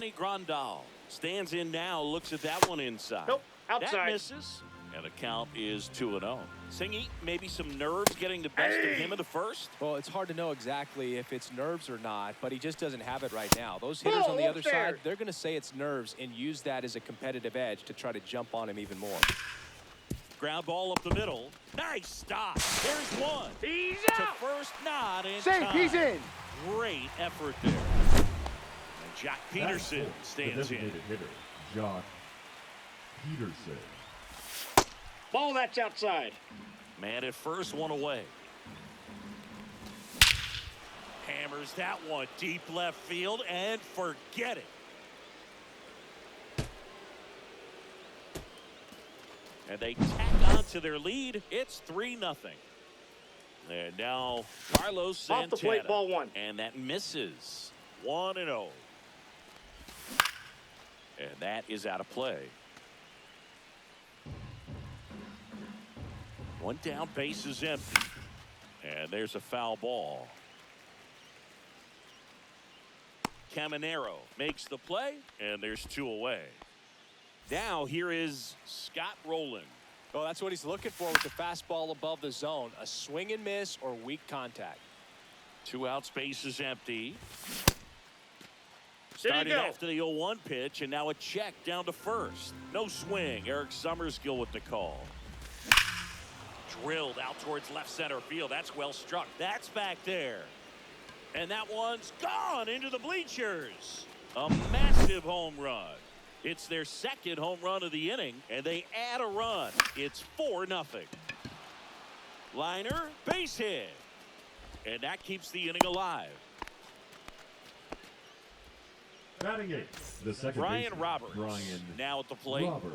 Grandal stands in now, looks at that one inside. Nope, outside. That misses, and the count is 2-0. Singy, maybe some nerves getting the best of him in the first? Well, it's hard to know exactly if it's nerves or not, but he just doesn't have it right now. Those hitters on the other side, they're going to say it's nerves and use that as a competitive edge to try to jump on him even more. Ground ball up the middle. Nice stop. There's one. He's To out. first, not in Safe, time. he's in. Great effort there. And Jock Peterson stands in. Hitter, Jock Peterson. Ball that's outside. Man at first, one away. Hammers that one deep left field and forget it. And they tack on to their lead. It's 3-0. And now Carlos Santana. Off the plate, ball one. And that misses. 1-0. And that is out of play. One down, base is empty. And there's a foul ball. Caminero makes the play, and there's 2 away. Now here is Scott Rowland. Well, that's what he's looking for with the fastball above the zone. A swing and miss or weak contact. 2 outs, base is empty. There you Started go. after the 0-1 pitch, and now a check down to first. No swing. Eric Summerskill with the call. Drilled out towards left center field. That's well struck. That's back there. And that one's gone into the bleachers. A massive home run. It's their second home run of the inning, and they add a run. It's 4-0. Liner, base hit. And that keeps the inning alive. Batting eight, the second Brian baseman, Roberts Brian now at the plate. Roberts.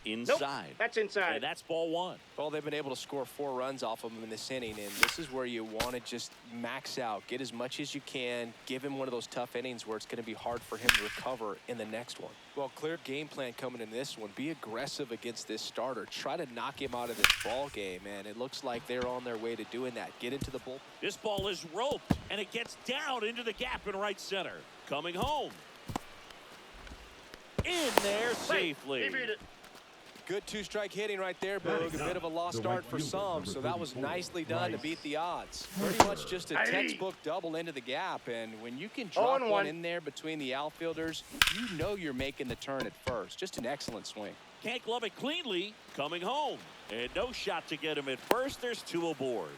Inside. Nope, that's inside. And that's ball one. Well, they've been able to score 4 runs off of him in this inning, and this is where you want to just max out, get as much as you can, give him one of those tough innings where it's going to be hard for him to recover in the next one. Well, clear game plan coming in this one. Be aggressive against this starter. Try to knock him out of this ball game, and it looks like they're on their way to doing that. Get into the bullpen. This ball is roped, and it gets down into the gap in right center. Coming home. In there safely. He beat it. Good 2-strike hitting right there, Boog. A bit of a lost The start right for fielder, some, number so that was 34, nicely done to Bryce beat the odds. Harper. Pretty much just a Hey. textbook double into the gap, and when you can drop 0-1. one in there between the outfielders, you know you're making the turn at first. Just an excellent swing. Can't glove it cleanly. Coming home. And no shot to get him at first. There's 2 aboard.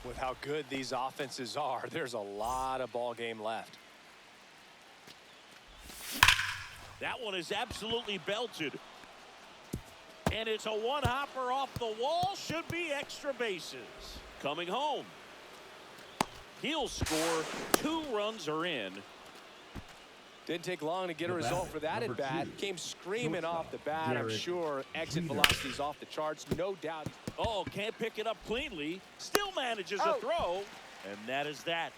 With how good these offenses are, there's a lot of ball game left. That one is absolutely belted. And it's a one-hopper off the wall. Should be extra bases. Coming home. He'll score. 2 runs are in. Didn't take long to get a The result batter, for that number at bat. 2, Came screaming shortstop, off the bat. I'm Derek sure exit Jeter. velocity's off the charts. No doubt. Oh, can't pick it up cleanly. Still manages Oh. a throw. And that is that.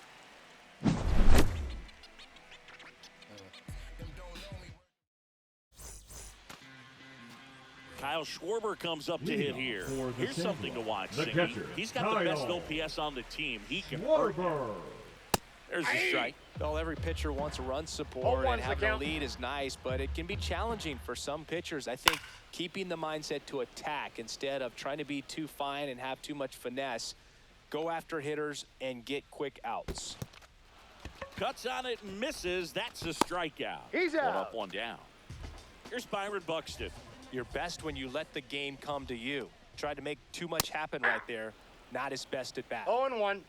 Kyle Schwarber comes up to hit here. For the Here's something to St. watch. The Singy. catcher, He's got the best Kyle OPS on the team. He can hurt. Schwarber. There's the strike. Well, every pitcher wants a run support, 0-1's and the having a count. lead is nice, but it can be challenging for some pitchers. I think keeping the mindset to attack instead of trying to be too fine and have too much finesse, go after hitters and get quick outs. Cuts on it and misses. That's a strikeout. He's One out. up, one down. Here's Byron Buxton. You're best when you let the game come to you. Tried to make too much happen right there. Not his best at bat. 0-1.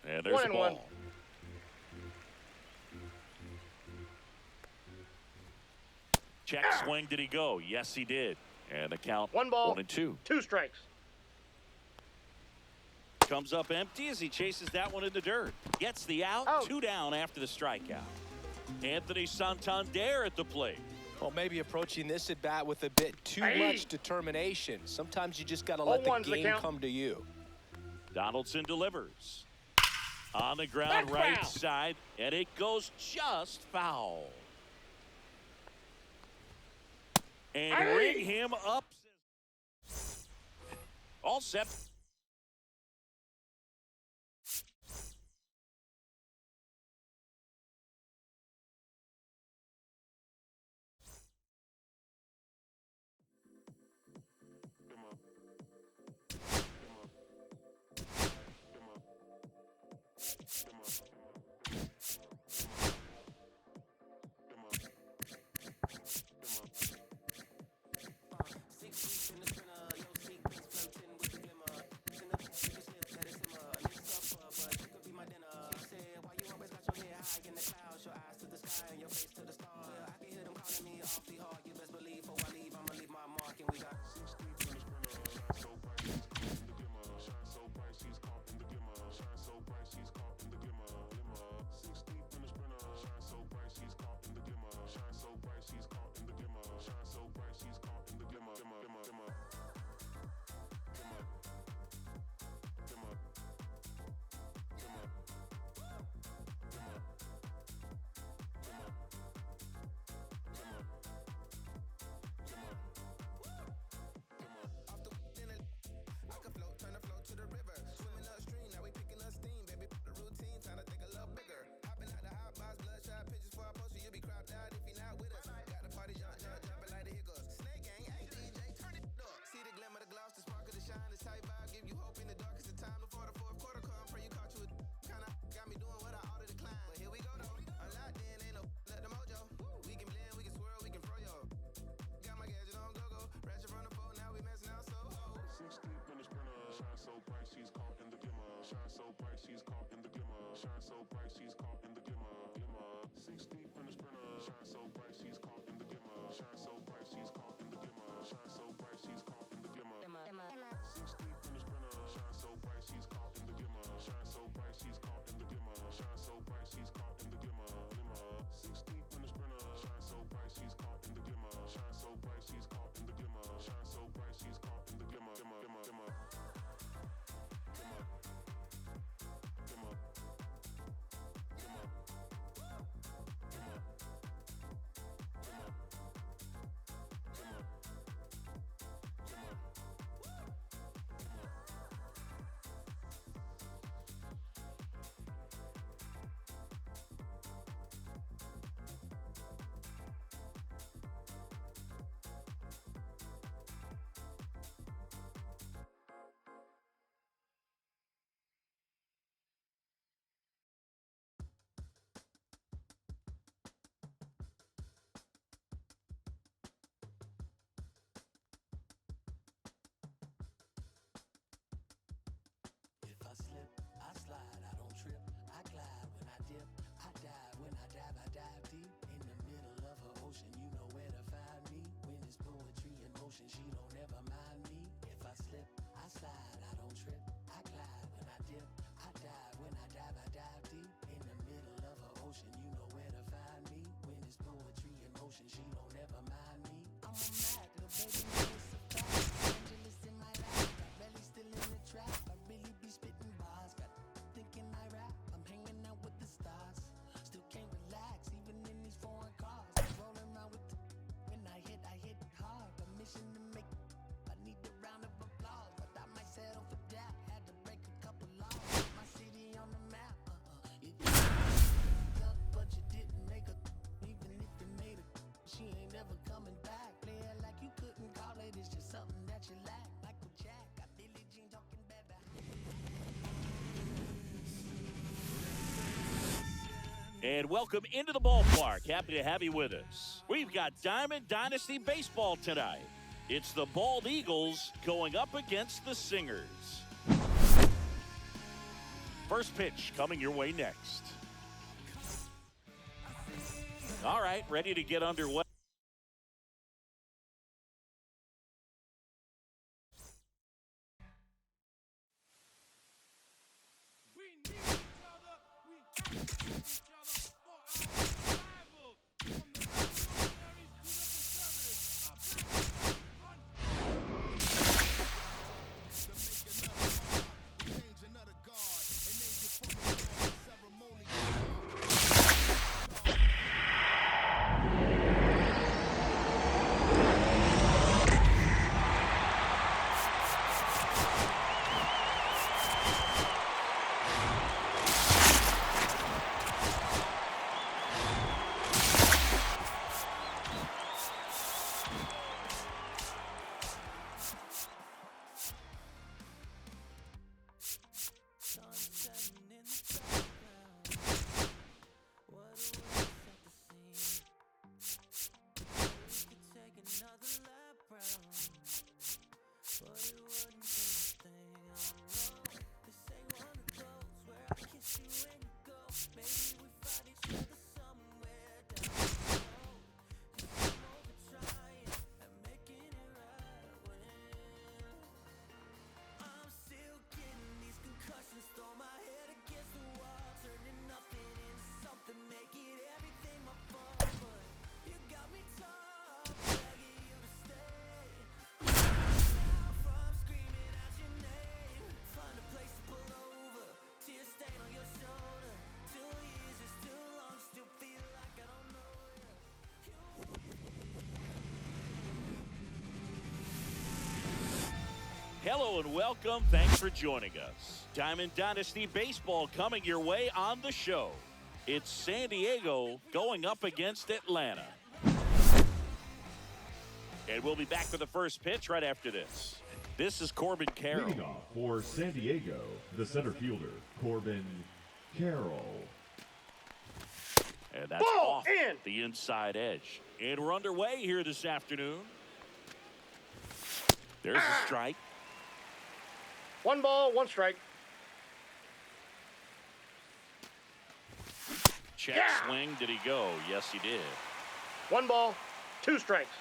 And there's the 1-1. ball. Check swing. Did he go? Yes, he did. And the count 1 ball. 1-2. 2 strikes. Comes up empty as he chases that one in the dirt. Gets the out. Out. 2 down after the strikeout. Anthony Santander at the plate. Well, maybe approaching this at bat with a bit too Hey. much determination. Sometimes you just got to let the 0-1's the game count. come to you. Donaldson delivers. On the ground, That's right foul. side, and it goes just foul. And Hey. ring him up. All set. And welcome into the ballpark. Happy to have you with us. We've got Diamond Dynasty Baseball tonight. It's the Bald Eagles going up against the Singers. First pitch coming your way next. All right, ready to get underway. Hello and welcome. Thanks for joining us. Diamond Dynasty Baseball coming your way on the show. It's San Diego going up against Atlanta. And we'll be back for the first pitch right after this. This is Corbin Carroll. Leading off for San Diego, the center fielder, Corbin Carroll. And that's Ball off in. the inside edge. And we're underway here this afternoon. There's a strike. 1 ball, 1 strike. Check Yeah. swing. Did he go? Yes, he did. 1 ball, 2 strikes.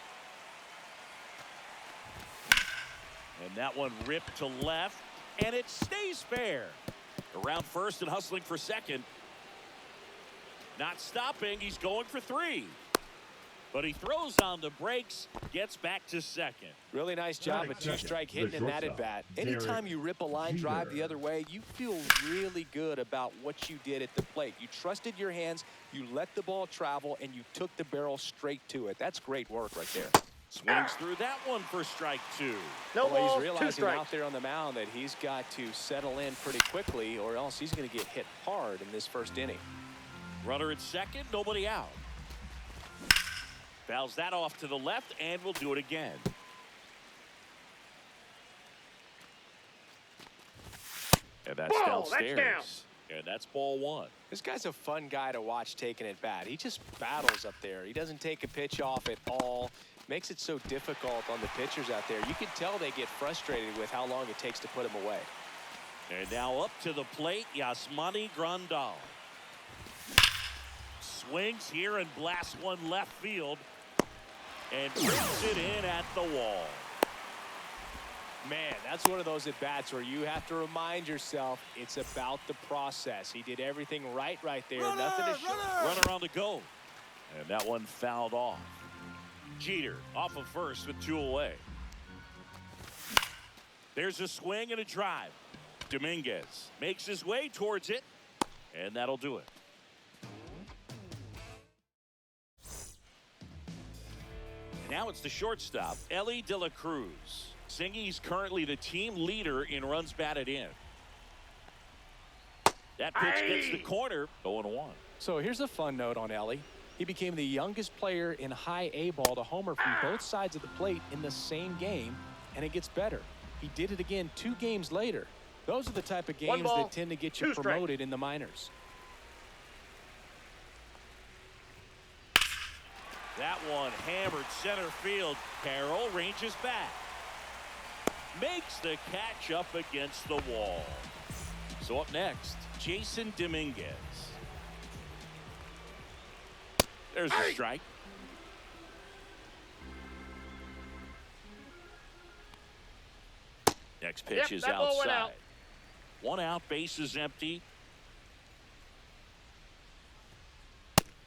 And that one ripped to left. And it stays fair. Around first and hustling for second. Not stopping. He's going for 3. But he throws on the brakes, gets back to second. Really nice job of two-strike hitting in that at-bat. Anytime you rip a line drive the other way, you feel really good about what you did at the plate. You trusted your hands, you let the ball travel, and you took the barrel straight to it. That's great work right there. Swings through that one for strike 2. No Well, ball, he's 2 realizing strikes. out there on the mound that he's got to settle in pretty quickly, or else he's going to get hit hard in this first inning. Runner at second, nobody out. Fouls that off to the left, and we'll do it again. And that's Ball, downstairs. that's down. And that's ball 1. This guy's a fun guy to watch taking at bat. He just battles up there. He doesn't take a pitch off at all. Makes it so difficult on the pitchers out there. You can tell they get frustrated with how long it takes to put him away. And now up to the plate, Yasmani Grandal. Swings here and blasts one left field. And rips it in at the wall. Man, that's one of those at-bats where you have to remind yourself it's about the process. He did everything right there. Nothing to show. Runner on the go. And that one fouled off. Jeter off of first with 2 away. There's a swing and a drive. Dominguez makes his way towards it. And that'll do it. Now it's the shortstop, Ellie De La Cruz. Singy's currently the team leader in runs batted in. That pitch gets the corner, 0-1. So here's a fun note on Ellie. He became the youngest player in high A ball to homer from both sides of the plate in the same game, and it gets better. He did it again 2 games later. Those are the type of games ball, that tend to get you 2 strikes. promoted in the minors. That one hammered center field. Carroll ranges back. Makes the catch up against the wall. So up next, Jason Dominguez. There's a strike. Next pitch is that ball went outside. out. 1 out, base is empty.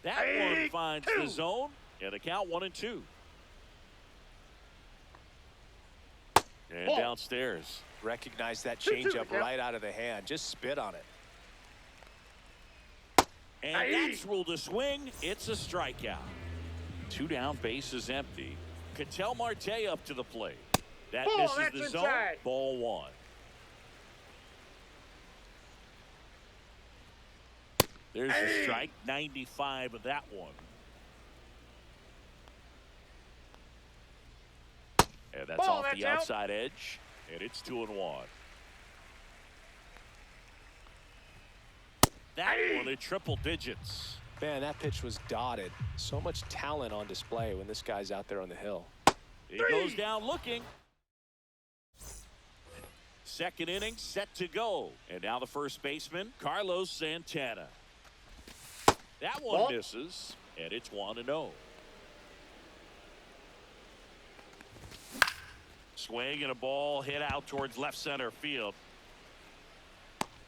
That one finds the zone. And the count 1-2. And Ball. downstairs. Recognize that 2-2 changeup now. right out of the hand. Just spit on it. And that's ruled a swing. It's a strikeout. 2 down, base is empty. Ketel Marte up to the plate. That Ball, misses that's the zone. inside. Ball 1. There's a strike. 95 of that one. And that's Ball, off the that's out. outside edge. And it's 2-1. That one at triple digits. Man, that pitch was dotted. So much talent on display when this guy's out there on the hill. He goes down looking. Second inning set to go. And now the first baseman, Carlos Santana. That one Ball. misses. And it's 1-0. Swing and a ball hit out towards left center field.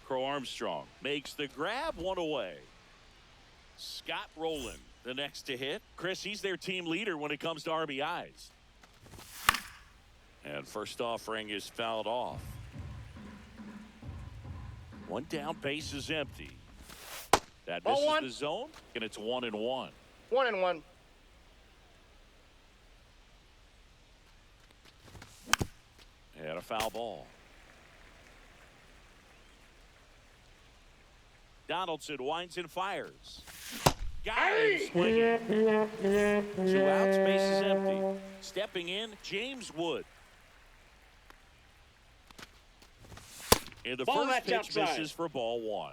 Crow Armstrong makes the grab, 1 away. Scott Rowland, the next to hit. Chris, he's their team leader when it comes to RBIs. And first offering is fouled off. 1 down, base is empty. That Ball misses 1. the zone, and it's 1-1. 1-1. And a foul ball. Donaldson winds and fires. Got him swinging. 2 outs, base is empty. Stepping in, James Wood. And the Ball first match pitch outside. misses for ball 1.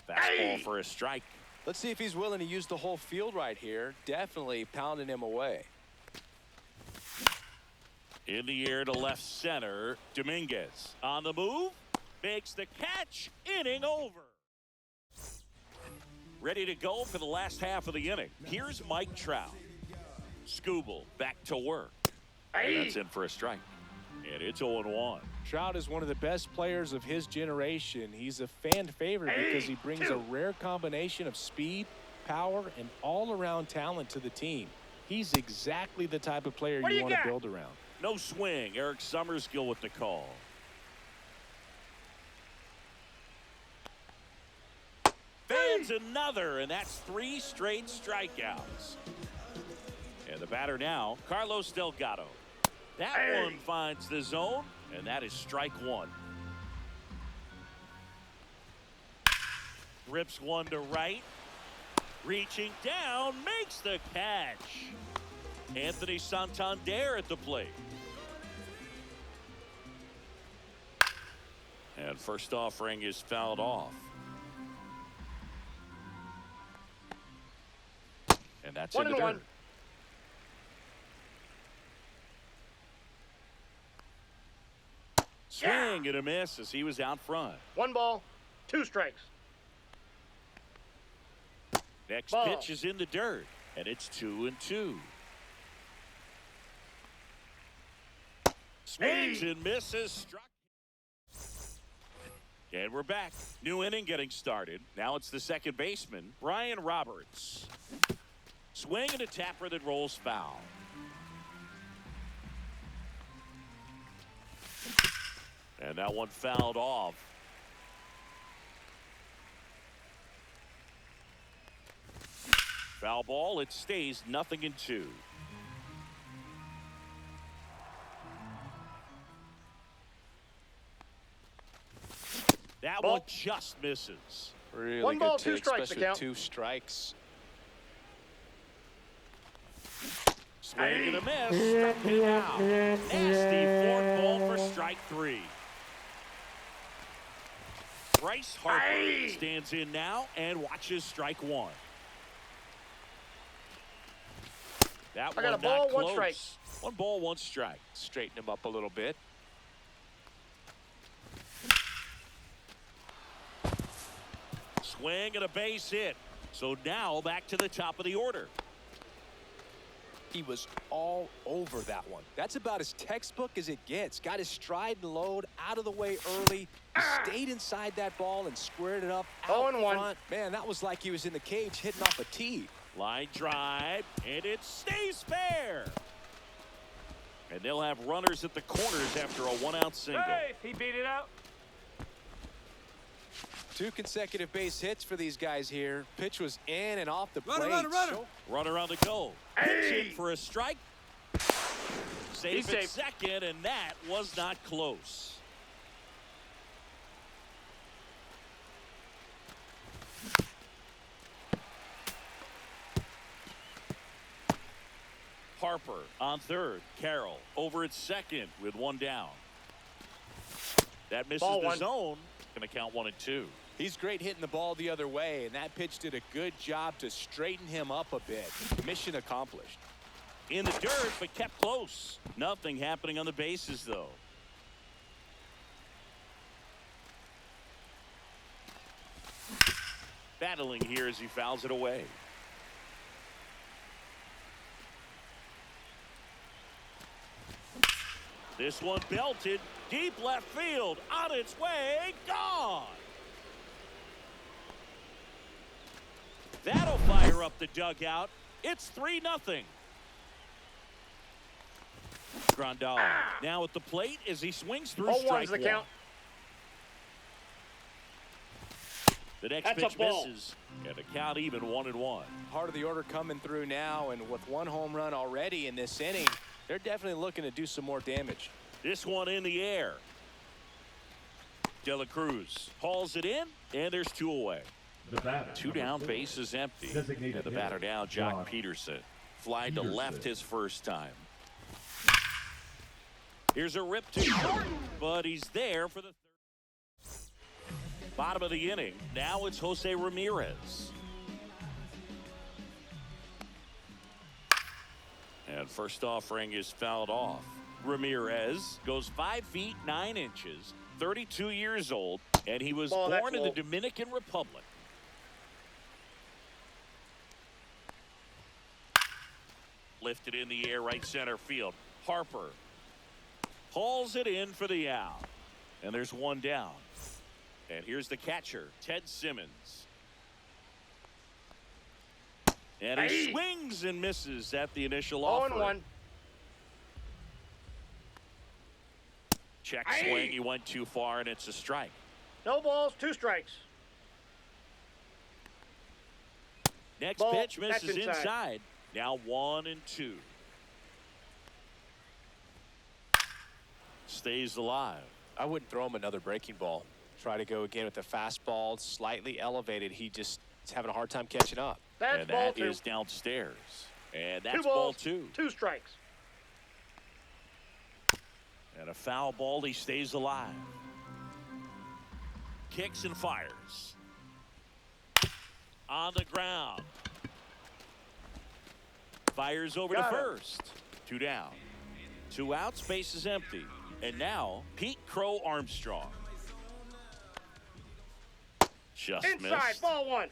Fastball for a strike. Let's see if he's willing to use the whole field right here. Definitely pounding him away. In the air to left center, Dominguez on the move, makes the catch, inning over. Ready to go for the last half of the inning. Here's Mike Trout. Skubal back to work. And that's in for a strike. And it's 0-1. Trout is one of the best players of his generation. He's a fan favorite because he brings a rare combination of speed, power, and all-around talent to the team. He's exactly the type of player you want to build around. No swing. Eric Summerskill with the call. Fans another, and that's 3 straight strikeouts. And the batter now, Carlos Delgado. That one finds the zone, and that is strike 1. Rips one to right. Reaching down, makes the catch. Anthony Santander at the plate. And first offering is fouled off. And that's in the dirt. 1-1. Swing and a miss as he was out front. 1 ball, 2 strikes. Next Ball. pitch is in the dirt, and it's 2-2. Swings and misses. Struck. And we're back. New inning getting started. Now it's the second baseman, Brian Roberts. Swing and a tapper that rolls foul. And that one fouled off. Foul ball. It stays 0-2. That Ball. one just misses. Really 1 ball, good 2 take, strikes especially account. 2 strikes. Swing and a miss. Struck him out. Nasty 4th ball for strike 3. Bryce Harper stands in now and watches strike 1. That I got one a ball, not 1 close. strike. 1 ball, 1 strike. Straighten him up a little bit. Swing and a base hit. So now back to the top of the order. He was all over that one. That's about as textbook as it gets. Got his stride and load out of the way early. He stayed inside that ball and squared it up out 0-1. front. Man, that was like he was in the cage hitting off a tee. Line drive, and it stays fair. And they'll have runners at the corners after a 1-out single. Hey, he beat it out. 2 consecutive base hits for these guys here. Pitch was in and off the Runner, plate. runner. Runner on the go. Pitch in for a strike. Save He's at safe. second, and that was not close. Harper on third. Carroll over at second with 1 down. That misses Ball the 1. zone. Going to count 1 and 2. He's great hitting the ball the other way, and that pitch did a good job to straighten him up a bit. Mission accomplished. In the dirt, but kept close. Nothing happening on the bases, though. Battling here as he fouls it away. This one belted deep left field, on its way, gone. That'll fire up the dugout. It's 3-0. Grandal now at the plate as he swings through 0-1's strike the 1. count. The next That's a pitch ball. misses, and the count even 1-1. Part of the order coming through now, and with one home run already in this inning, they're definitely looking to do some more damage. This one in the air. De La Cruz hauls it in, and there's 2 away. The batter, 2 down, number 4, base is empty. Designated And the hitter, batter now, Jock Jock Peterson. Fly to left Peterson. his first time. Here's a rip to short, but he's there for the third. Bottom of the inning. Now it's Jose Ramirez. And first offering is fouled off. Ramirez goes 5 feet 9 inches, 32 years old, and he was Ball, that's born in the low. Dominican Republic. Lifted in the air, right center field. Harper hauls it in for the out. And there's 1 down. And here's the catcher, Ted Simmons. And he Hey. swings and misses at the initial 0-1. offer. Check Hey. swing. He went too far, and it's a strike. No balls, 2 strikes. Next Ball, pitch that's misses inside. inside. Now 1-2. Stays alive. I wouldn't throw him another breaking ball. Try to go again with the fastball, slightly elevated. He just is having a hard time catching up. That's And ball that 2. is downstairs. And 2 that's ball balls, 2. 2 strikes. And a foul ball. He stays alive. Kicks and fires. On the ground. Fires over to Got him. first. 2 down. 2 outs. Base is empty. And now Pete Crow Armstrong. Just Inside, missed. ball 1.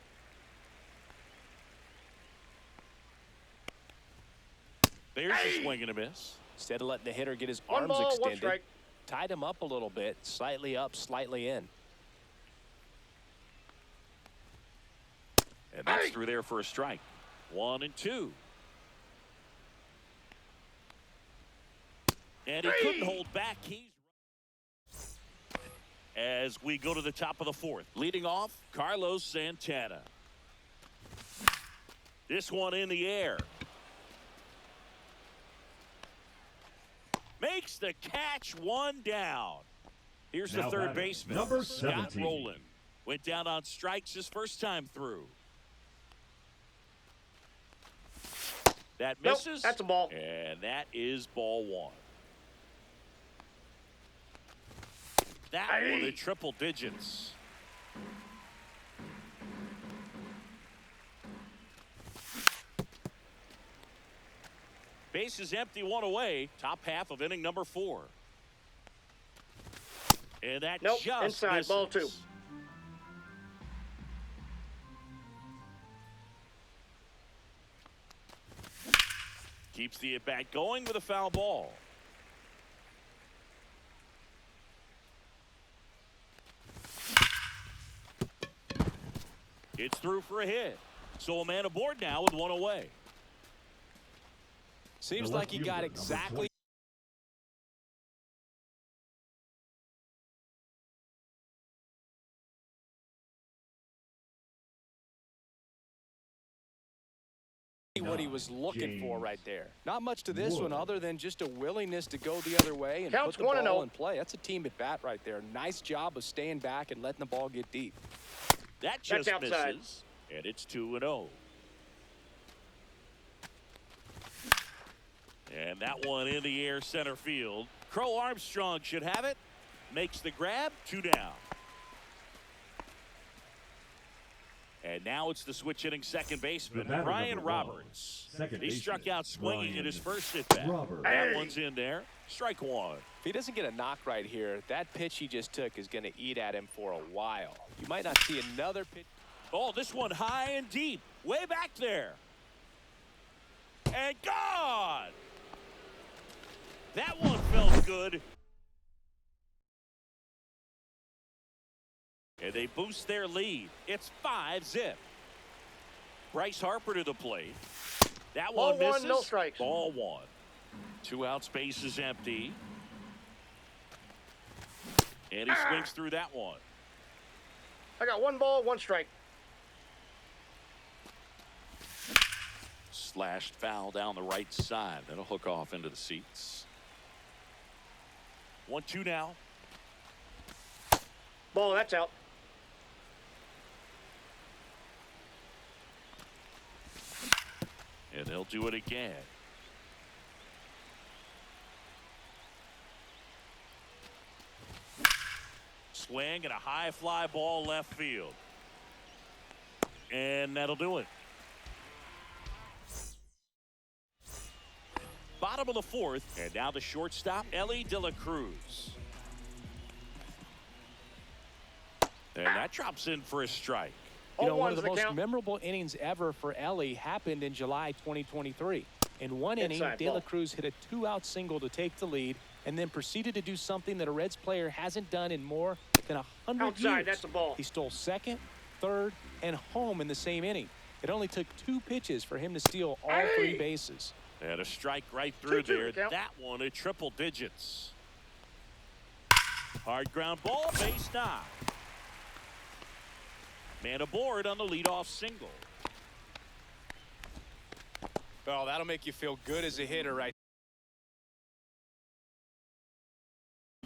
There's Hey. a swing and a miss. Instead of letting the hitter get his 1 arms ball, 1 extended, strike. tied him up a little bit, slightly up, slightly in. And that's Hey. through there for a strike. 1-2. And he couldn't hold back. As we go to the top of the 4th. Leading off, Carlos Santana. This one in the air. Makes the catch, 1 down. Here's the Now third batting, baseman. number Scott 17. Rowland. Went down on strikes his first time through. That Nope, misses. that's a ball. And that is ball 1. That Hey. one in triple digits. Base is empty, 1 away. Top half of inning number 4. And that Nope, just inside, misses. ball 2. Keeps the at-bat going with a foul ball. It's through for a hit. So a man aboard now with 1 away. Seems The like he left got fielder, number exactly what he was looking for James right there. Not much to this one Wood. other than just a willingness to go the other way and Counts put the 1-0. ball in play. That's a team at bat right there. Nice job of staying back and letting the ball get deep. That just outside. misses. And it's 2-0. And that one in the air center field. Crow Armstrong should have it. Makes the grab. 2 down. And now it's the switch hitting second baseman, The batter, Brian number 12, Roberts. second He struck baseman, out swinging Brian in his first at bat. Roberts. That Hey. one's in there. Strike 1. If he doesn't get a knock right here, that pitch he just took is going to eat at him for a while. You might not see another pitch. Oh, this one high and deep. Way back there. And gone. That one felt good. And they boost their lead. It's 5-0. Bryce Harper to the plate. That Ball one 1, misses. no strikes. Ball 1. 2 out, space is empty. And he swings through that one. I got 1 ball, 1 strike. Slashed foul down the right side. That'll hook off into the seats. 1-2 now. Ball, that's out. And they'll do it again. Swing and a high fly ball left field. And that'll do it. Bottom of the 4th, and now the shortstop, Ellie De La Cruz. And that drops in for a strike. You know, one of ones the that most count. memorable innings ever for Ellie happened in July 2023. In one inning, Inside De La ball. Cruz hit a 2-out single to take the lead and then proceeded to do something that a Reds player hasn't done in more than 100 Outside, years. that's a ball. He stole second, third, and home in the same inning. It only took 2 pitches for him to steal all 3 bases. And a strike right through 2-2 there. count. That one at triple digits. Hard ground ball, base knock. Man aboard on the leadoff single. Well, that'll make you feel good as a hitter right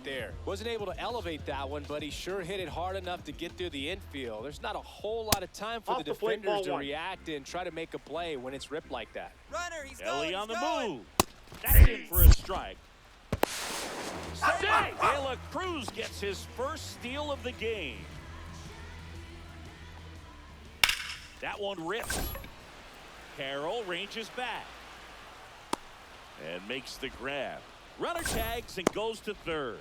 there. Wasn't able to elevate that one, but he sure hit it hard enough to get through the infield. There's not a whole lot of time for Off the the plate, defenders ball to 1. react and try to make a play when it's ripped like that. Runner, he's Ellie going, on the he's going. move. That's in for a strike. De La Cruz gets his first steal of the game. That one rips. Carroll ranges back and makes the grab. Runner tags and goes to third.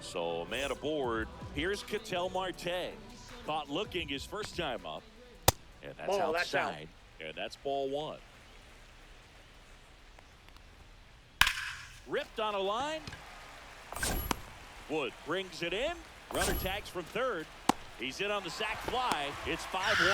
So man aboard. Here's Ketel Marte. Caught looking his first time up. And that's Ball, that's out. outside. And that's ball 1. Ripped on a line. Wood brings it in. Runner tags from third. He's in on the sac fly. It's 5-1.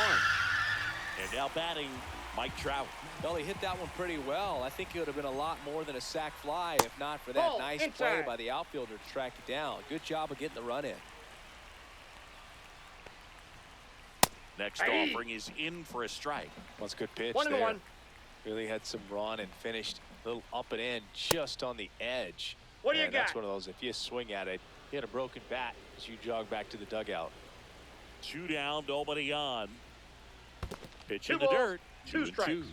And now batting Mike Trout. Well, he hit that one pretty well. I think it would have been a lot more than a sac fly if not for that Ball, nice play inside. by the outfielder to track it down. Good job of getting the run in. Next Hey. offering is in for a strike. Well, it's a good pitch 1-1. there. Really had some run and finished a little up and in just on the edge. What do you And that's got? one of those, if you swing at it, you hit a broken bat as you jog back to the dugout. 2 down, nobody on. Pitch 2 in the balls, dirt. 2 2-2. strikes.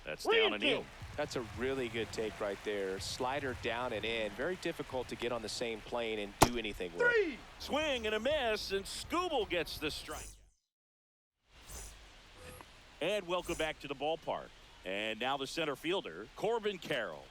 That's What do down you and in. think? That's a really good take right there. Slider down and in. Very difficult to get on the same plane and do anything with. 3. Swing and a miss, and Skubal gets the strike. And welcome back to the ballpark. And now the center fielder, Corbin Carroll.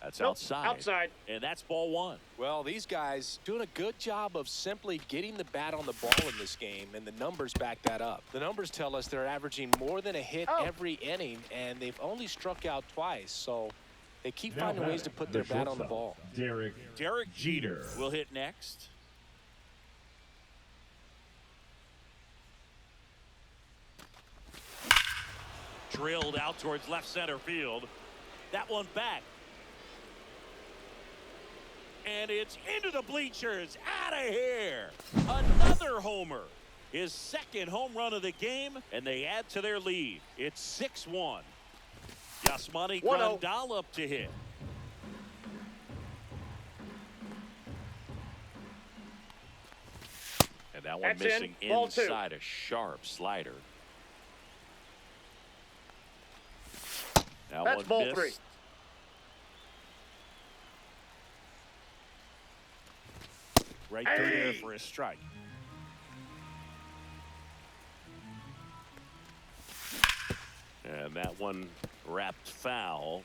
That's Nope, outside. outside. And that's ball 1. Well, these guys doing a good job of simply getting the bat on the ball in this game, and the numbers back that up. The numbers tell us they're averaging more than a hit Oh. every inning, and they've only struck out twice, so they keep Now finding ways to batting, put their bat on the shortstop, ball. Derek Jeter will hit next. Drilled out towards left center field. That one back. And it's into the bleachers. Out of here. Another homer. His second home run of the game, and they add to their lead. It's 6-1. Yasmani 1-0. Grandal up to hit. And that one That's missing in. Ball 2. inside a sharp slider. That That's one ball missed. 3. Right through there Hey. for a strike. And that one wrapped foul.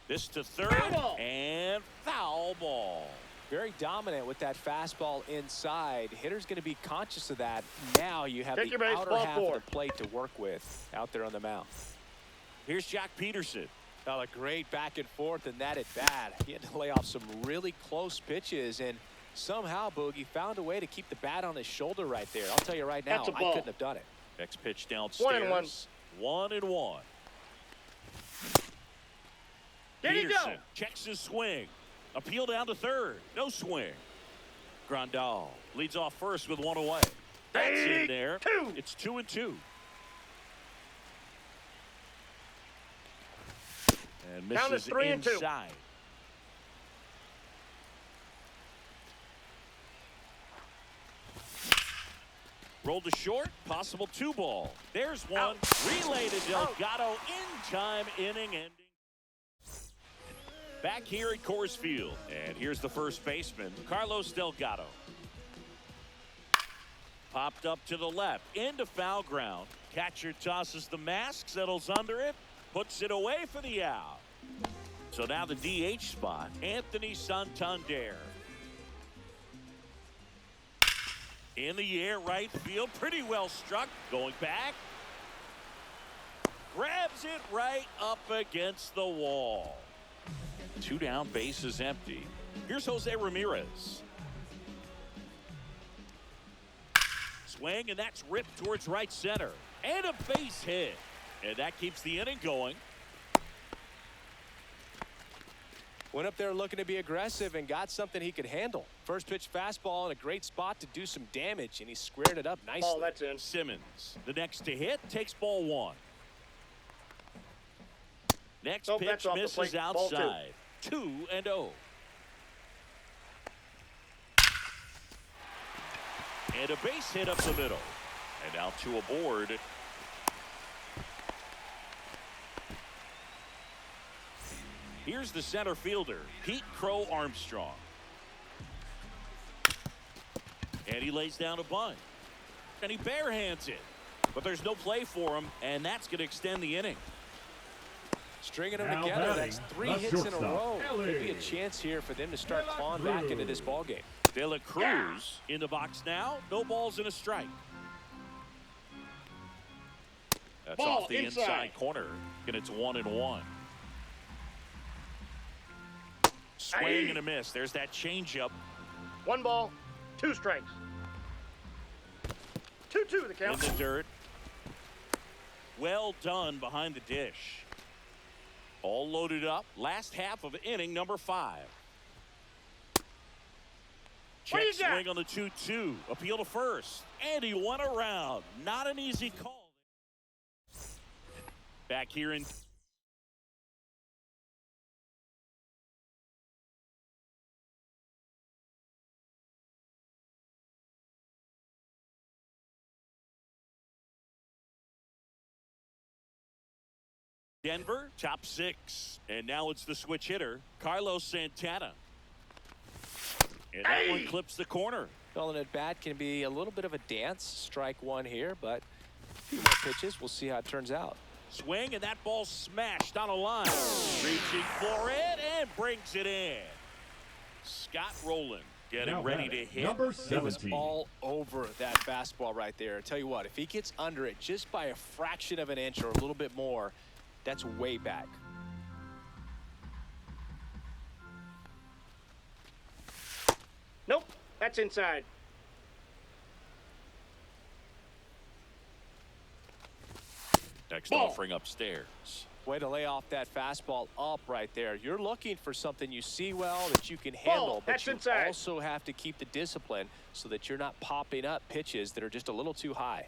This to third Foul ball. and foul ball. Very dominant with that fastball inside. Hitter's going to be conscious of that. Now you have Take the your base, outer ball half 4. of the plate to work with out there on the mound. Here's Jack Peterson. A great back and forth in that at bat. He had to lay off some really close pitches and Somehow, Boogie found a way to keep the bat on his shoulder right there. I'll tell you right now, That's a I ball. couldn't have done it. Next pitch downstairs. 1-1. There you go. Peterson checks his swing. Appeal down to third. No swing. Grandal leads off first with one away. That's in there. It's 2-2. And Count misses is 3-2. inside. Rolled to short, possible 2-ball. There's one. Out. Relay to Delgado in time, inning ending. Back here at Coors Field. And here's the first baseman, Carlos Delgado. Popped up to the left, into foul ground. Catcher tosses the mask, settles under it, puts it away for the out. So now the DH spot, Anthony Santander. In the air, right field, pretty well struck. Going back. Grabs it right up against the wall. 2 down, base is empty. Here's Jose Ramirez. Swing, and that's ripped towards right center. And a base hit. And that keeps the inning going. Went up there looking to be aggressive and got something he could handle. First pitch fastball in a great spot to do some damage, and he squared it up nicely. Ball, that's in. Simmons, the next to hit, takes ball 1. Next Nope, pitch that's off the misses plate. Ball outside. 2-0. And a base hit up the middle. And now 2 aboard. Here's the center fielder, Pete Crow Armstrong. And he lays down a bunt. And he barehands it. But there's no play for him, and that's going to extend the inning. Stringing them Now together, batting, that's 3 the hits in a shortstop, row. Ellie. Could be a chance here for them to start clawing back into this ball game. De La Cruz in the box now. No balls and a strike. That's Ball off the inside corner. And it's 1-1. Swing and a miss. There's that changeup. 1 ball, 2 strikes. 2-2 the In count. the dirt. Well done behind the dish. All loaded up. Last half of inning number 5. What do Check you got? swing on the 2-2. Appeal to first. And he went around. Not an easy call. Back here in Denver, top 6. And now it's the switch hitter, Carlos Santana. And that one clips the corner. Well, an at-bat can be a little bit of a dance. Strike 1 here, but a few more pitches. We'll see how it turns out. Swing, and that ball smashed on a line. Reaching for it and brings it in. Scott Rowland getting Now ready to batting, hit. number It was 17. all over that fastball right there. I tell you what, if he gets under it just by a fraction of an inch or a little bit more, that's way back. Nope, that's inside. Next Ball. offering upstairs. Way to lay off that fastball up right there. You're looking for something you see well that you can handle, but That's you inside. also have to keep the discipline so that you're not popping up pitches that are just a little too high.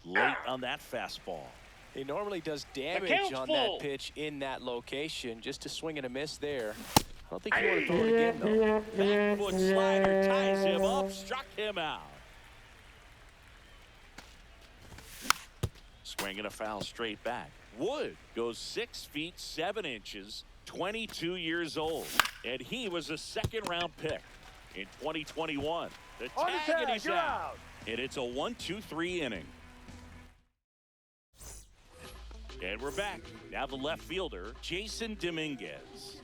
Late on that fastball. He normally does damage count's on full. that pitch in that location. Just a swing and a miss there. I don't think you want to throw it again, though. Back foot slider ties him up, struck him out. Swinging a foul straight back. Wood goes 6 feet 7 inches, 22 years old, and he was a second-round pick in 2021. The tag, and he's out. And it's a 1-2-3 inning. And we're back. Now the left fielder, Jason Dominguez.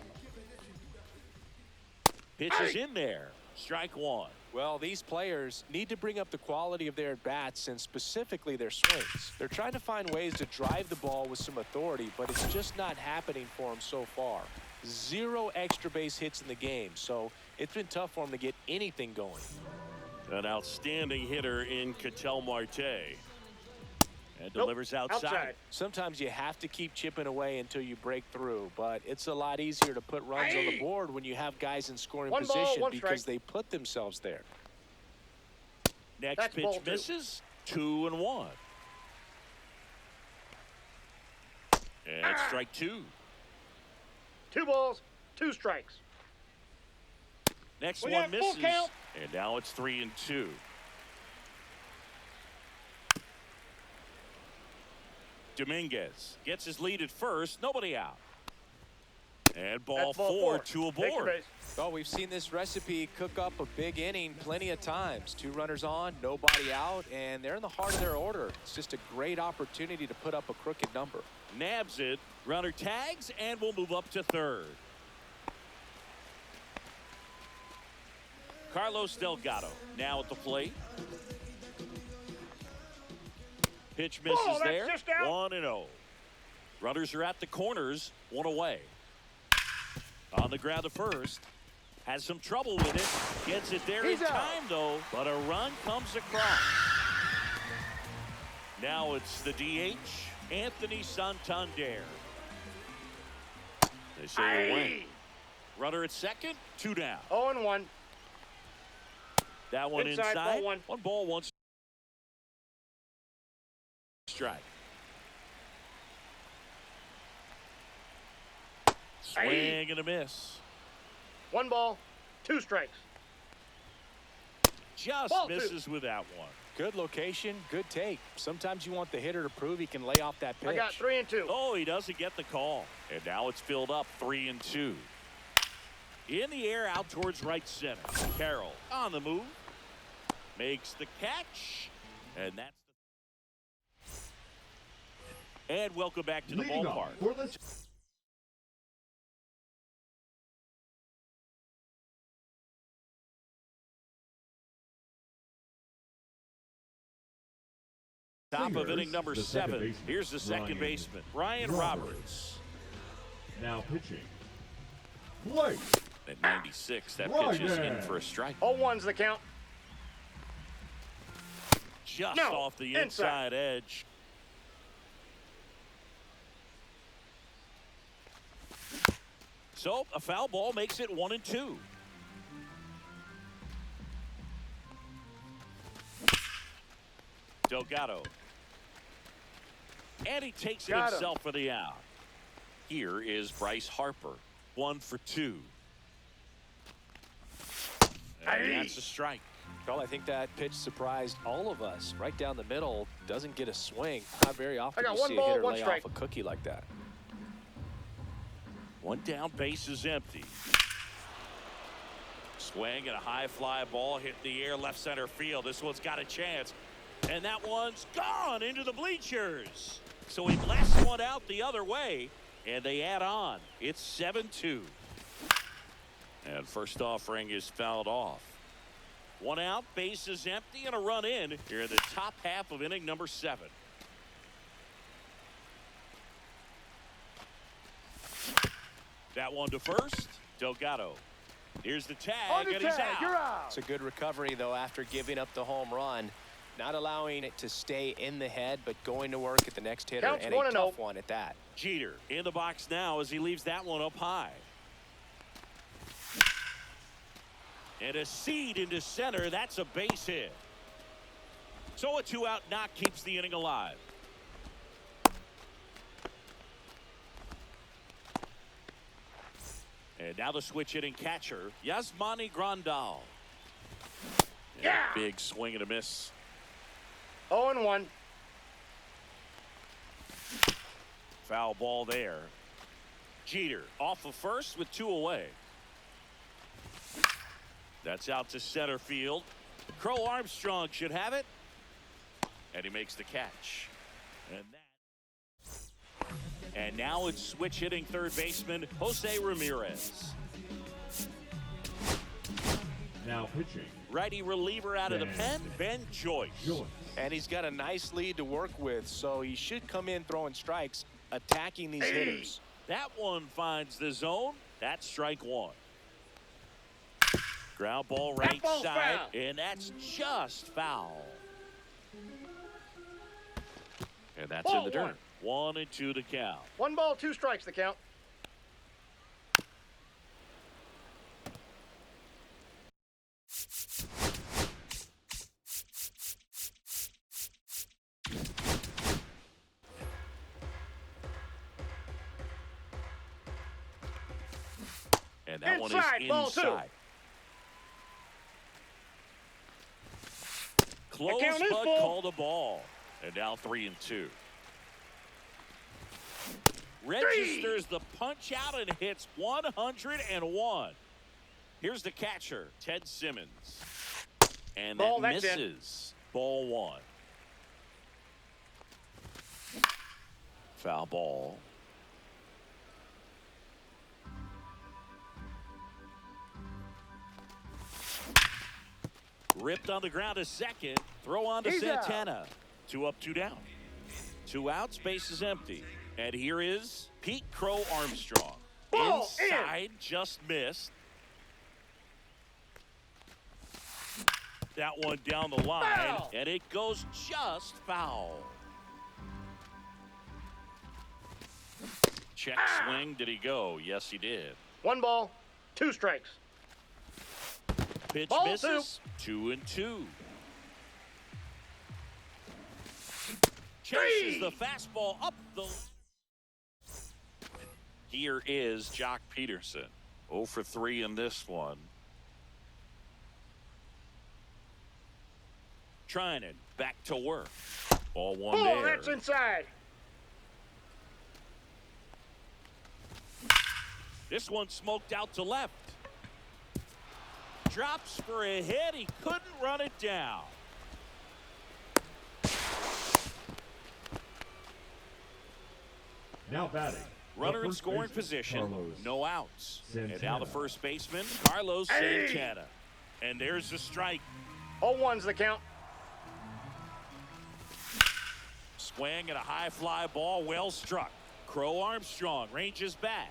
Pitch is in there. Strike 1. Well, these players need to bring up the quality of their at-bats and specifically their swings. They're trying to find ways to drive the ball with some authority, but it's just not happening for them so far. 0 extra base hits in the game, so it's been tough for him to get anything going. An outstanding hitter in Ketel Marte. And delivers outside. Sometimes you have to keep chipping away until you break through, but it's a lot easier to put runs on the board when you have guys in scoring position because they put themselves there. Next pitch misses. 2-1. And strike 2. 2 balls, 2 strikes. Next one misses. And now it's 3-2. Dominguez gets his lead at first. Nobody out. And ball 4, 2 aboard. Well, we've seen this recipe cook up a big inning plenty of times. 2 runners on, nobody out, and they're in the heart of their order. It's just a great opportunity to put up a crooked number. Nabs it. Runner tags, and we'll move up to third. Carlos Delgado now at the plate. Pitch misses there. 1-0. Runners are at the corners. 1 away. On the ground to first. Has some trouble with it. Gets it there in time, though. But a run comes across. Now it's the DH, Anthony Santander. They say we'll win. Runner at second. 2 down. 0-1. That one inside. Ball 1. 1 ball, 1 strike. Swing and a miss. 1 ball, 2 strikes. Just misses with that one. Good location, good take. Sometimes you want the hitter to prove he can lay off that pitch. I got 3-2. Oh, he doesn't get the call. And now it's filled up 3-2. In the air out towards right center. Carroll on the move. Makes the catch. And that's the... And welcome back to the ballpark. Top of inning number 7. Here's the second baseman, Ryan Roberts. Now pitching. Play. At 96, that pitch is in for a strike. 0-1's the count. Just off the inside edge. So a foul ball makes it 1-2. Delgado. And he takes it himself for the out. Here is Bryce Harper. 1 for 2. And that's a strike. Well, I think that pitch surprised all of us. Right down the middle, doesn't get a swing. Not very often you see a hitter lay off a cookie like that. 1 down, base is empty. Swing and a high fly ball hit the air left center field. This one's got a chance. And that one's gone into the bleachers. So he blasts one out the other way, and they add on. It's 7-2. And first offering is fouled off. 1 out, base is empty, and a run in here in the top half of inning number 7. That one to first. Delgado. Here's the tag, and he's out. It's a good recovery, though, after giving up the home run. Not allowing it to stay in the head, but going to work at the next hitter, and a tough one at that. Jeter in the box now as he leaves that one up high. And a seed into center. That's a base hit. So a 2-out knock keeps the inning alive. And now the switch hitting catcher, Yasmani Grandal. Big swing and a miss. 0-1. Foul ball there. Jeter off of first with 2 away. That's out to center field. Crow Armstrong should have it. And he makes the catch. And now it's switch hitting third baseman Jose Ramirez. Now pitching. Righty reliever out of the pen, Ben Joyce. And he's got a nice lead to work with, so he should come in throwing strikes, attacking these hitters. That one finds the zone, That's strike one. Ground ball right ball's side, foul. and that's just foul. And that's in Ball the dirt. 1-2 to count. 1 ball, 2 strikes the count. And that one Inside, is ball 2. inside. Close, count is but full. called a ball. And now 3-2. Registers the punch out and hits 101. Here's the catcher, Ted Simmons. And Ball, that that's in. misses. Ball 1. Foul ball. Ripped on the ground to second. Throw on to He's out. Santana. 2 up, 2 down. 2 outs, base is empty. And here is Pete Crow Armstrong. Ball Inside, just missed. That one down the line, Foul. and it goes just foul. Check swing, did he go? Yes, he did. 1 ball, 2 strikes. Pitch Ball misses. 2-2. Chases 3. the fastball up the. Here is Jock Peterson. 0 for 3 in this one. Trying it back to work. Ball 1 Ball, there. that's inside. This one smoked out to left. Drops for a hit. He couldn't run it down. Now batting. Runner the in first scoring baseman, position. Carlos No outs. And now Santana. the first baseman, Carlos Hey! Santana. And there's the strike. 0-1's the count. Swing and a high fly ball, well struck. Crow Armstrong ranges back.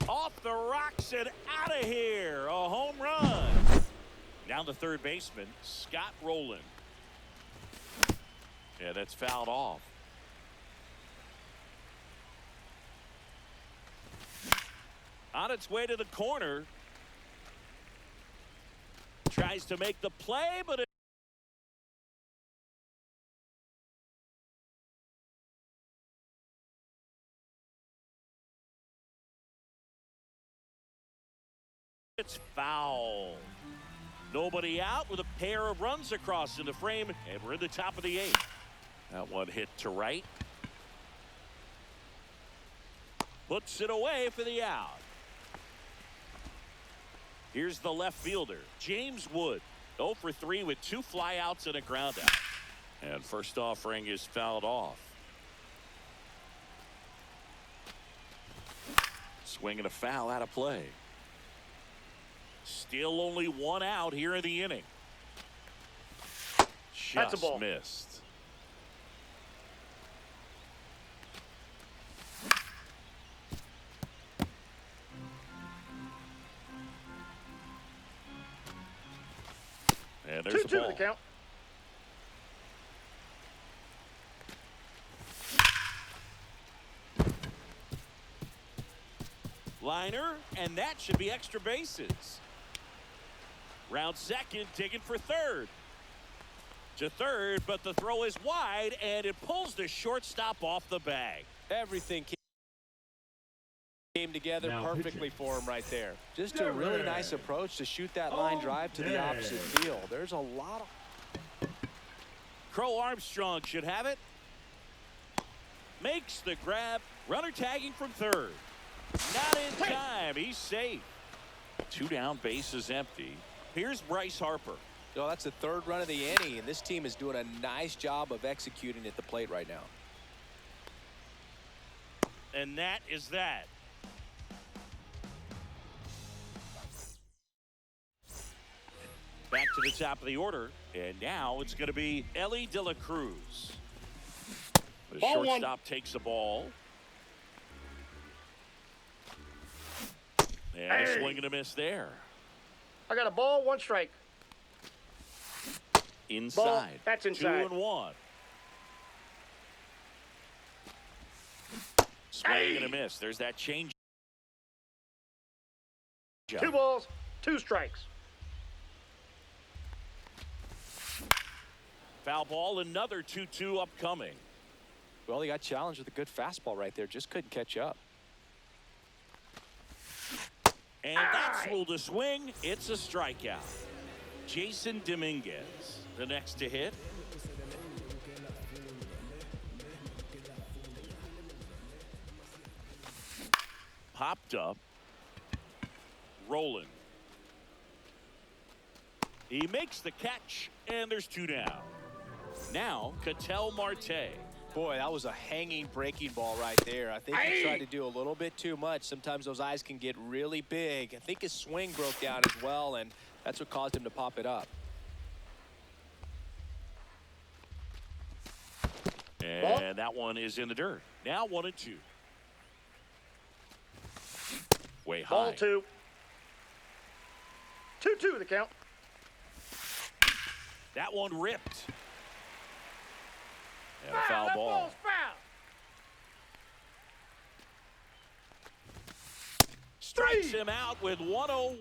Off the rocks and out of here. A home run. Down the third baseman, Scott Rowland. Yeah, that's fouled off. On its way to the corner. Tries to make the play, but it's foul. Nobody out with a pair of runs across in the frame, and we're in the top of the 8th. That one hit to right. Puts it away for the out. Here's the left fielder, James Wood. 0 for 3 with 2 flyouts and a ground out. And first offering is fouled off. Swing and a foul out of play. Still only 1 out here in the inning. That's a Just ball. missed. And there's 2-2 the ball. the count. Liner, and that should be extra bases. Round second, digging for third. To third, but the throw is wide, and it pulls the shortstop off the bag. Everything came together Now perfectly pitching. for him right there. Just a really nice approach to shoot that line drive to the opposite field. There's a lot of Crow Armstrong should have it. Makes the grab. Runner tagging from third. Not in time. He's safe. 2 down, base is empty. Here's Bryce Harper. No, that's the 3rd run of the inning, and this team is doing a nice job of executing at the plate right now. And that is that. Back to the top of the order, and now it's going to be Ellie De La Cruz. The Ball 1. shortstop takes the ball. And a swing and a miss there. I got a ball, 1 strike. Inside. Ball. That's inside. 2-1. Swing and a miss. There's that change. 2 balls, 2 strikes. Foul ball, another 2-2 upcoming. Well, he got challenged with a good fastball right there. Just couldn't catch up. And that's ruled a swing. It's a strikeout. Jason Dominguez, the next to hit. Popped up. Rolling. He makes the catch, and there's 2 down. Now, Ketel Marte. Boy, that was a hanging breaking ball right there. I think he tried to do a little bit too much. Sometimes those eyes can get really big. I think his swing broke down as well, and that's what caused him to pop it up. And that one is in the dirt. Now 1-2. Way high. Ball 2. 2-2 the count. That one ripped. And a foul That ball. ball's foul. Strikes him out with 101.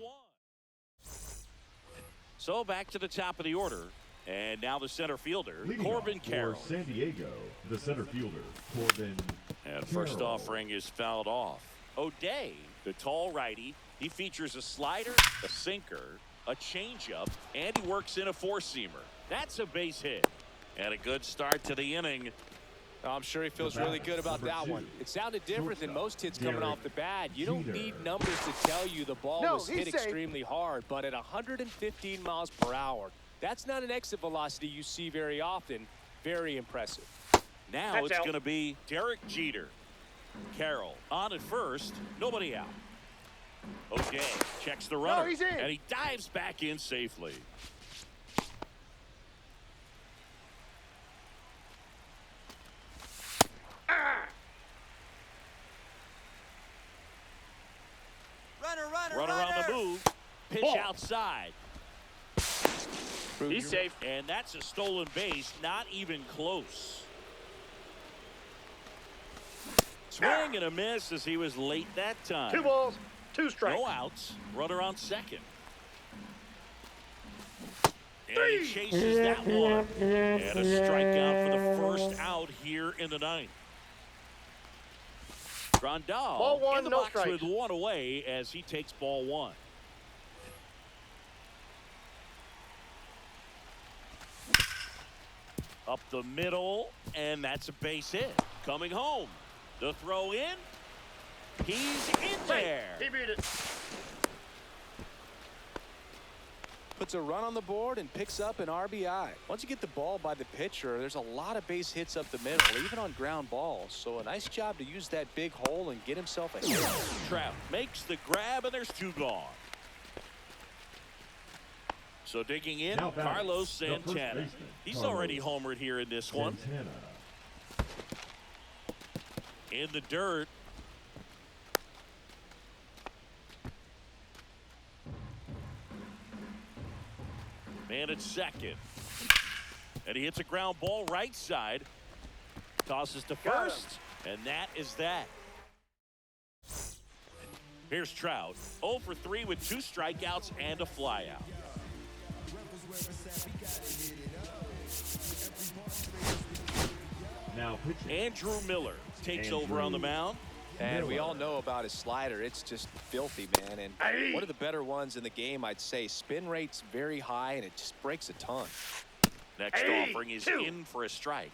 So back to the top of the order. And now the center fielder, Leading Corbin off Carroll. for San Diego, the center fielder, Corbin And first Carroll. offering is fouled off. O'Day, the tall righty, he features a slider, a sinker, a changeup, and he works in a 4-seamer. That's a base hit. And a good start to the inning. I'm sure he feels really good about that one. It sounded different than most hits coming off the bat. You don't need numbers to tell you the ball was hit extremely hard, but at 115 miles per hour, that's not an exit velocity you see very often. Very impressive. Now That's it's out. going to be Derek Jeter. Carroll on at first, nobody out. O'Day checks the runner, he's in. and he dives back in safely. Runner on the move. Pitch Ball. outside. He's safe. And that's a stolen base, not even close. Swing and a miss as he was late that time. 2 balls, 2 strikes. No outs. Runner on second. And he chases that one. And a strikeout for the first out here in the ninth. Grandal Ball 1, in the no box strikes. with 1 away as he takes ball 1. Up the middle, and that's a base hit. Coming home. The throw in. He's in there. He beat it. Puts a run on the board and picks up an RBI. Once you get the ball by the pitcher, there's a lot of base hits up the middle, even on ground balls. So a nice job to use that big hole and get himself a hit. Trout makes the grab, and there's 2 gone. So digging in, Now batting, Carlos the first Santana. baseman, He's Carlos already homered here in this one. Santana. In the dirt. Man at second. And he hits a ground ball right side. Tosses to Got him. first. And that is that. Here's Trout. 0 for 3 with 2 strikeouts and a flyout. Now pitching. Andrew Miller takes over on the mound. And we all know about his slider. It's just filthy, man. And Aye. one of the better ones in the game, I'd say. Spin rate's very high, and it just breaks a ton. Next Hey, offering is 2. in for a strike.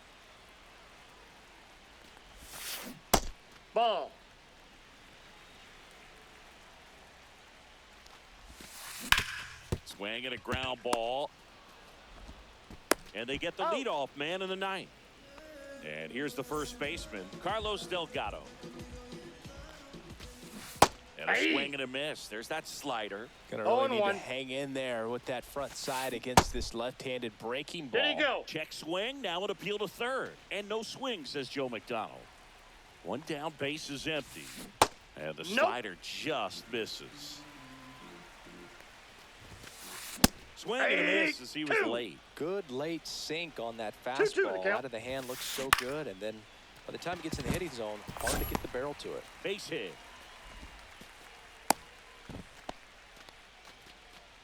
Ball. Swing and a ground ball. And they get the leadoff man in the ninth. And here's the first baseman, Carlos Delgado. And a swing and a miss. There's that slider. Gonna really need 0-1. to hang in there with that front side against this left-handed breaking ball. There you go. Check swing. Now an appeal to third. And no swing, says Joe McDonald. 1 down, base is empty. And the slider just misses. Swing and a miss as he was late. Good late sink on that 2-2 fastball. Out of the hand looks so good, and then by the time it gets in the hitting zone, hard to get the barrel to it. Base hit.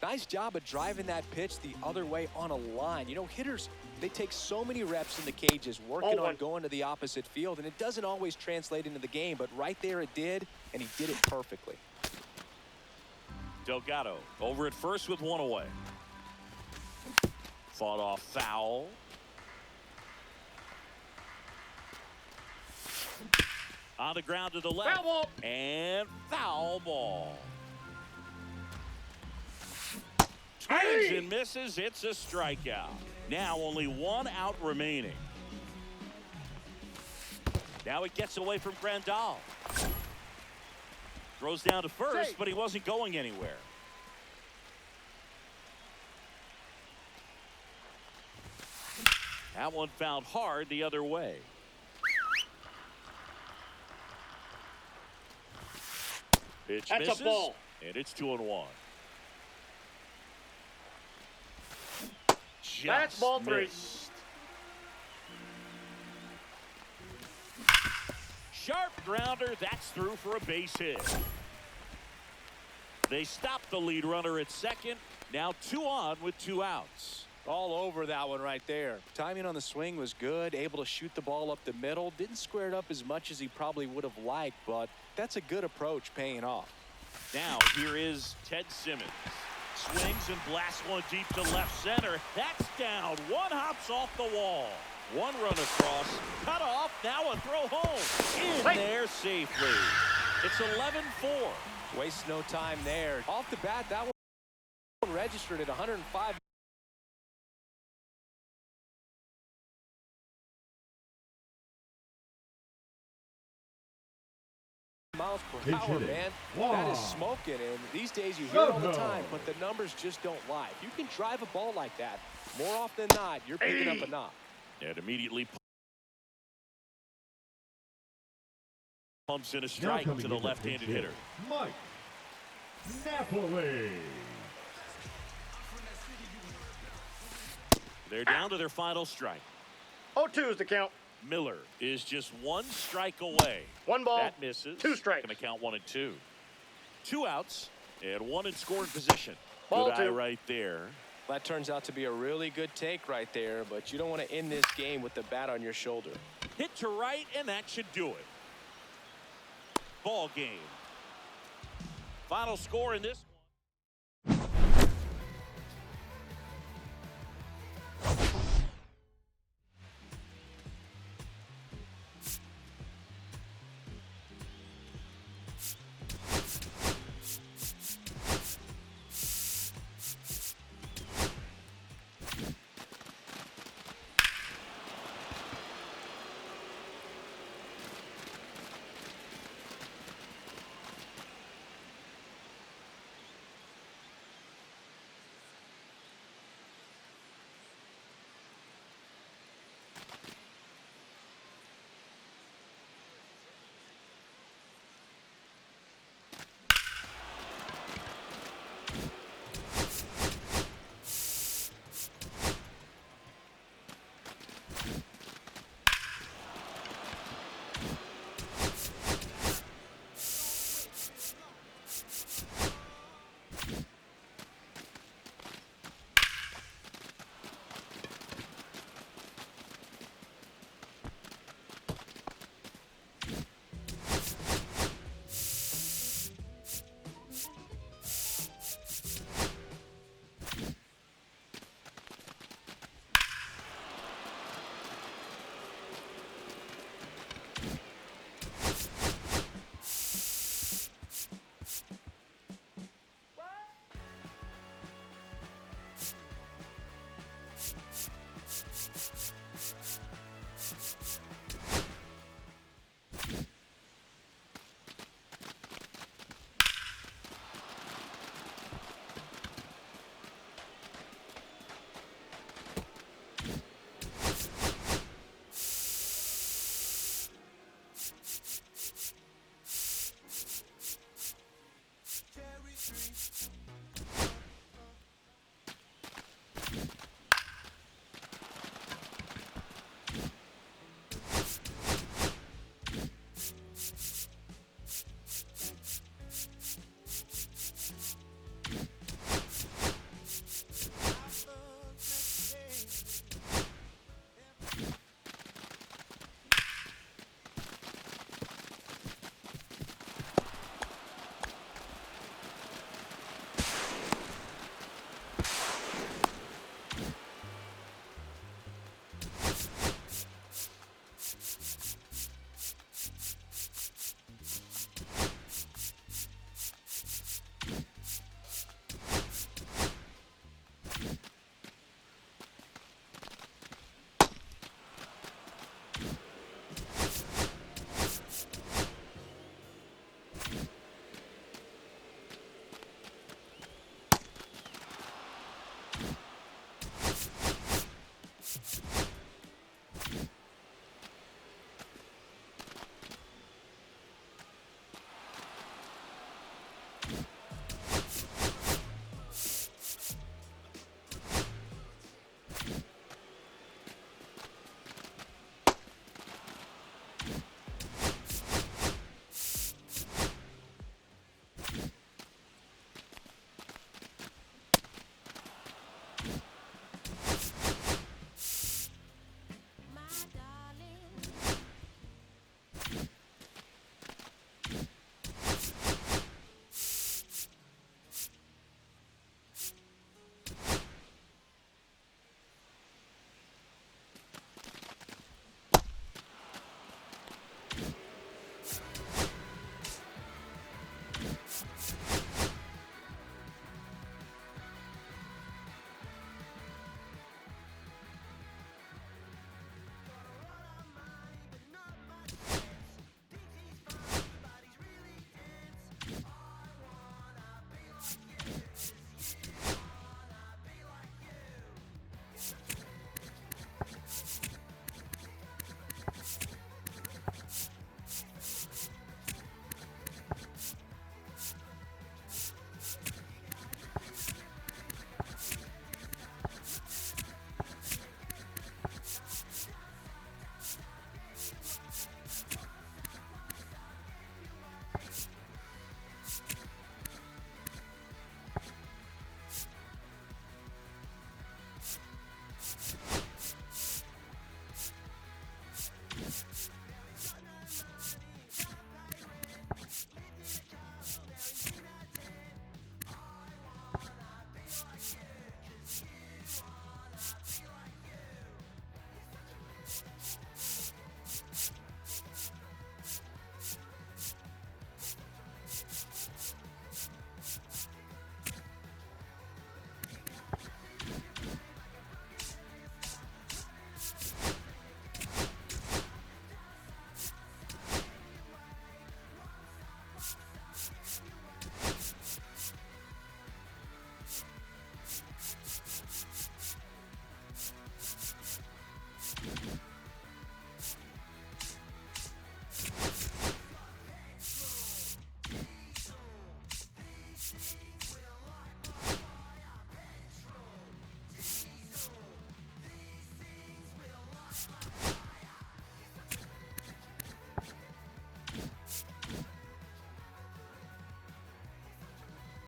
Nice job of driving that pitch the other way on a line. You know, hitters, they take so many reps in the cages working on going to the opposite field, and it doesn't always translate into the game, but right there it did, and he did it perfectly. Delgado over at first with one away. Fought off foul. On the ground to the left. Foul ball. And foul ball. Swings and misses. It's a strikeout. Now only one out remaining. Now it gets away from Grandal. Throws down to first, but he wasn't going anywhere. That one found hard the other way. Pitch That's misses, a ball. and it's 2-1. That's Just ball 3. missed. Sharp grounder. That's through for a base hit. They stop the lead runner at second. Now 2 on with 2 outs. All over that one right there. Timing on the swing was good, able to shoot the ball up the middle. Didn't square it up as much as he probably would have liked, but that's a good approach paying off. Now here is Ted Simmons. Swings and blasts one deep to left center. That's down. One hops off the wall. One run across. Cut off. Now a throw home. In there safely. It's 11-4. Waste no time there. Off the bat, that one registered at 105 miles per hour, man. That is smoking, and these days you hear it all the time, but the numbers just don't lie. If you can drive a ball like that, more often than not, you're picking up a knock. And immediately pumps in a strike to the left-handed hitter. Mike Napoli. They're down to their final strike. 0-2 is the count. Miller is just 1 strike away. 1 ball. That misses. 2 strikes. Going to count 1 and 2. 2 outs and 1 in scoring position. Ball Good eye 2. right there. That turns out to be a really good take right there, but you don't want to end this game with the bat on your shoulder. Hit to right, and that should do it. Ball game. Final score in this.